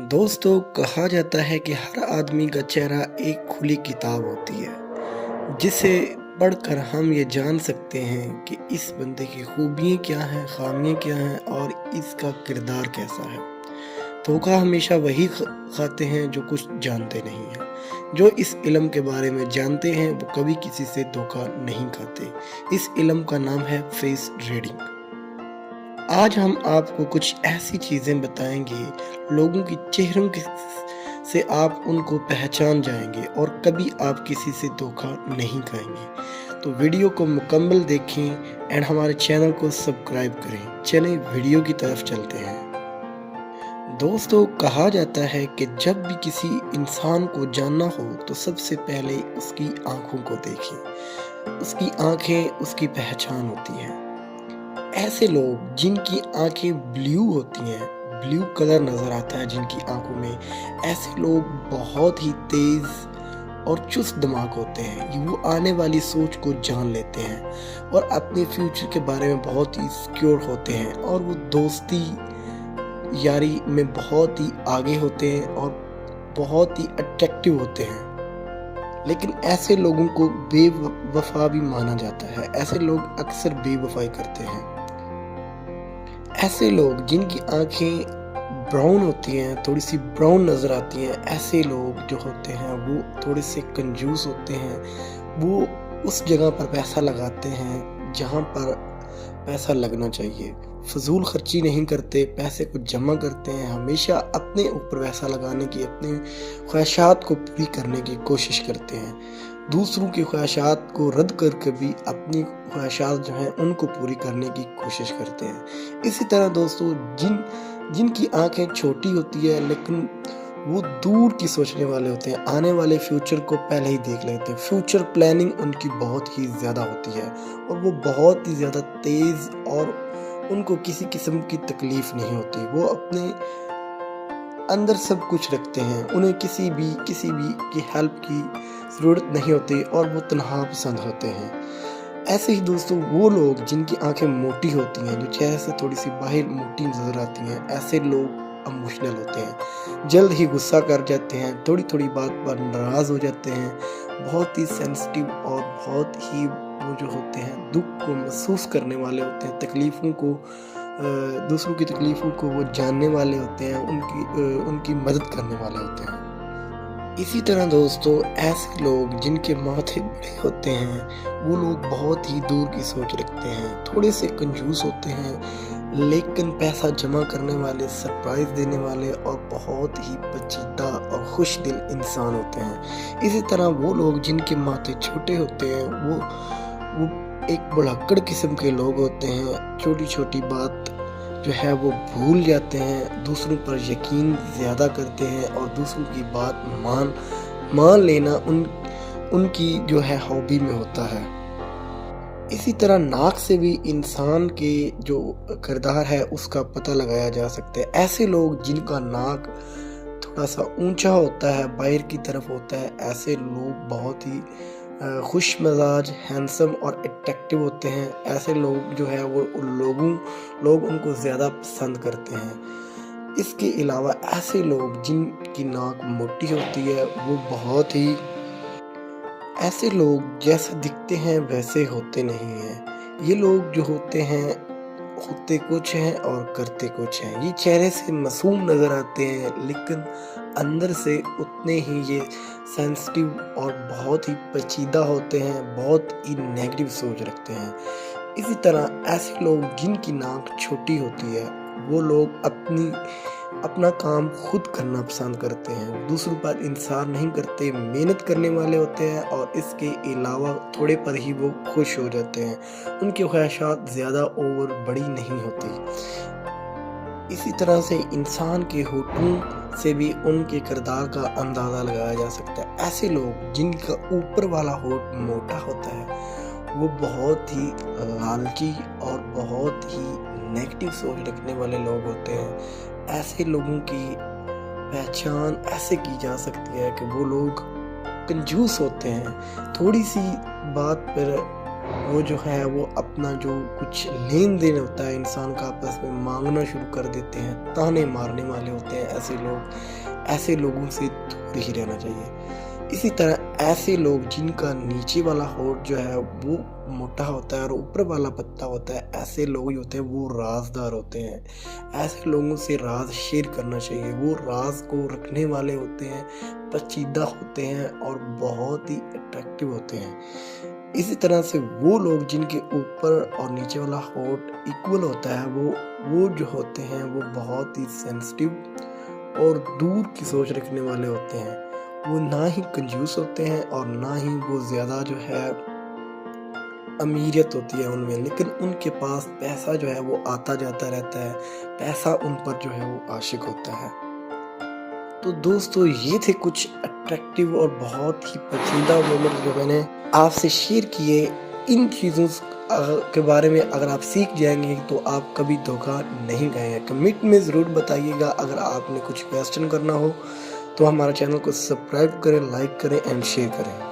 दोस्तों, कहा जाता है कि हर आदमी का चेहरा एक खुली किताब होती है, जिसे पढ़कर हम ये जान सकते हैं कि इस बंदे की खूबियाँ क्या हैं, ख़ामियाँ क्या हैं और इसका किरदार कैसा है। धोखा हमेशा वही खाते हैं जो कुछ जानते नहीं हैं। जो इस इल्म के बारे में जानते हैं वो कभी किसी से धोखा नहीं खाते। इस इल्म का नाम है फेस रीडिंग। आज हम आपको कुछ ऐसी चीज़ें बताएंगे, लोगों की चेहरों से आप उनको पहचान जाएंगे और कभी आप किसी से धोखा नहीं खाएंगे। तो वीडियो को मुकम्मल देखें एंड हमारे चैनल को सब्सक्राइब करें। चलें वीडियो की तरफ चलते हैं। दोस्तों, कहा जाता है कि जब भी किसी इंसान को जानना हो तो सबसे पहले उसकी आंखों को देखें। उसकी आंखें उसकी पहचान होती हैं। ऐसे लोग जिनकी आंखें ब्लू होती हैं, ब्लू कलर नज़र आता है जिनकी आंखों में, ऐसे लोग बहुत ही तेज़ और चुस्त दिमाग होते हैं। वो आने वाली सोच को जान लेते हैं और अपने फ्यूचर के बारे में बहुत ही सिक्योर होते हैं और वो दोस्ती यारी में बहुत ही आगे होते हैं और बहुत ही अट्रैक्टिव होते हैं। लेकिन ऐसे लोगों को बेवफा भी माना जाता है। ऐसे लोग अक्सर बेवफाई करते हैं। ऐसे लोग जिनकी आंखें ब्राउन होती हैं, थोड़ी सी ब्राउन नज़र आती हैं, ऐसे लोग जो होते हैं वो थोड़े से कंजूस होते हैं। वो उस जगह पर पैसा लगाते हैं जहाँ पर पैसा लगना चाहिए। फजूल खर्ची नहीं करते, पैसे को जमा करते हैं। हमेशा अपने ऊपर पैसा लगाने की, अपने ख्वाहिशात को पूरी करने की कोशिश करते हैं। दूसरों की ख्वाहिशात को रद्द करके भी अपनी ख्वाहिशात जो हैं उनको पूरी करने की कोशिश करते हैं। इसी तरह दोस्तों, जिनकी आंखें छोटी होती है लेकिन वो दूर की सोचने वाले होते हैं, आने वाले फ्यूचर को पहले ही देख लेते हैं। फ्यूचर प्लानिंग उनकी बहुत ही ज़्यादा होती है और वो बहुत ही ज़्यादा तेज़ और उनको किसी किस्म की तकलीफ़ नहीं होती। वो अपने अंदर सब कुछ रखते हैं। उन्हें किसी भी की हेल्प की ज़रूरत नहीं होती और वो तन्हा पसंद होते हैं। ऐसे ही दोस्तों, वो लोग जिनकी आंखें मोटी होती हैं, जो चेहरे से थोड़ी सी बाहर मोटी नज़र आती हैं, ऐसे लोग इमोशनल होते हैं, जल्द ही गुस्सा कर जाते हैं, थोड़ी थोड़ी बात पर नाराज़ हो जाते हैं, बहुत ही सेंसिटिव और बहुत ही वो जो होते हैं दुख को महसूस करने वाले होते हैं, तकलीफ़ों को दूसरों की तकलीफ़ों को वो जानने वाले होते हैं, उनकी मदद करने वाले होते हैं। इसी तरह दोस्तों, ऐसे लोग जिनके माथे बड़े होते हैं, वो लोग बहुत ही दूर की सोच रखते हैं, थोड़े से कंजूस होते हैं, लेकिन पैसा जमा करने वाले, सरप्राइज़ देने वाले और बहुत ही पेचीदा और खुश दिल इंसान होते हैं। इसी तरह वो लोग जिनके माथे छोटे होते हैं, वो एक बुढ़ाकड़ किस्म के लोग होते हैं। छोटी छोटी बात जो है वो भूल जाते हैं, दूसरों पर यकीन ज़्यादा करते हैं और दूसरों की बात मान लेना उनकी जो है हॉबी में होता है। इसी तरह नाक से भी इंसान के जो किरदार है उसका पता लगाया जा सकता है। ऐसे लोग जिनका नाक थोड़ा सा ऊंचा होता है, बाहर की तरफ होता है, ऐसे लोग बहुत ही खुश मिजाज, हैंडसम और अट्रैक्टिव होते हैं। ऐसे लोग जो है वो लोग उनको ज़्यादा पसंद करते हैं। इसके अलावा ऐसे लोग जिनकी नाक मोटी होती है, वो बहुत ही ऐसे लोग जैसे दिखते हैं वैसे होते नहीं हैं। ये लोग जो होते हैं होते कुछ हैं और करते कुछ हैं। ये चेहरे से मासूम नज़र आते हैं लेकिन अंदर से उतने ही ये सेंसिटिव और बहुत ही पेचीदा होते हैं, बहुत ही नेगेटिव सोच रखते हैं। इसी तरह ऐसे लोग जिनकी नाक छोटी होती है, वो लोग अपना काम खुद करना पसंद करते हैं, दूसरों पर इंतज़ार नहीं करते, मेहनत करने वाले होते हैं और इसके अलावा थोड़े पर ही वो खुश हो जाते हैं। उनकी ख्वाहिशात ज़्यादा ओवर बड़ी नहीं होती। इसी तरह से इंसान के होठों से भी उनके किरदार का अंदाज़ा लगाया जा सकता है। ऐसे लोग जिनका ऊपर वाला होठ मोटा होता है, वो बहुत ही लालची और बहुत ही नेगेटिव सोच रखने वाले लोग होते हैं। ऐसे लोगों की पहचान ऐसे की जा सकती है कि वो लोग कंजूस होते हैं, थोड़ी सी बात पर वो जो है वो अपना जो कुछ लेन देन होता है इंसान का आपस में मांगना शुरू कर देते हैं, ताने मारने वाले होते हैं ऐसे लोग। ऐसे लोगों से दूर ही रहना चाहिए। इसी तरह ऐसे लोग जिनका नीचे वाला होंठ जो है वो मोटा होता है और ऊपर वाला पतला होता है, ऐसे लोग जो होते हैं वो राजदार होते हैं। ऐसे लोगों से राज शेयर करना चाहिए। वो राज को रखने वाले होते हैं, पेचीदा होते हैं और बहुत ही अट्रैक्टिव होते हैं। इसी तरह से वो लोग जिनके ऊपर और नीचे वाला होंठ इक्वल होता है वो जो होते हैं वो बहुत ही सेंसिटिव और दूर की सोच रखने वाले होते हैं। वो ना ही कंजूस होते हैं और ना ही वो ज़्यादा जो है अमीरियत होती है उनमें, लेकिन उनके पास पैसा जो है वो आता जाता रहता है। पैसा उन पर जो है वो आशिक होता है। तो दोस्तों ये थे कुछ अट्रैक्टिव और बहुत ही पसंदीदा मोमेंट जो मैंने आपसे शेयर किए। इन चीज़ों के बारे में अगर आप सीख जाएंगे तो आप कभी धोखा नहीं खाएंगे। कमेंट में ज़रूर बताइएगा। अगर आपने कुछ क्वेश्चन करना हो तो हमारा चैनल को सब्सक्राइब करें, लाइक करें एंड शेयर करें।